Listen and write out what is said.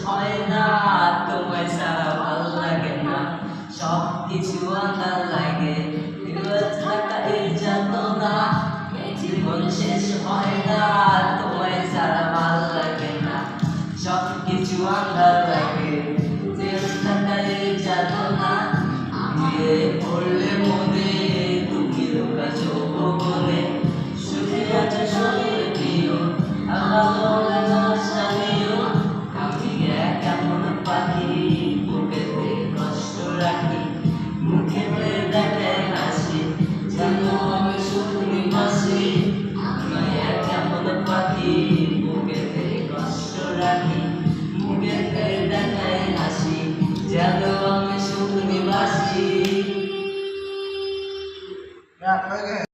হয় না, তোমায় ছাড়া ভাল লাগে না, সব কিছু আঁধার লাগে, থাকাই যাতনা, জীবন শেষ হয় না, তোমায় ছাড়া ভাল লাগে না, সব কিছু আঁধার লাগে, থাকাই যাতনা, আমি পড়লে মনে তুমি লোকা চোখ বলে, সুখে আছে শরীর প্রিয় আমার স্বামীও, আমি এক এমন পাখি বুকেতে কষ্ট রাখি, মুখেতে দেখায় হাসি, যেন আমি সুখ নিবাসী, আমি এক এমন পাখি বুকেতে কষ্ট রাখি, মুখেতে দেখায় হাসি, যেন আমি সুখ নিবাসী।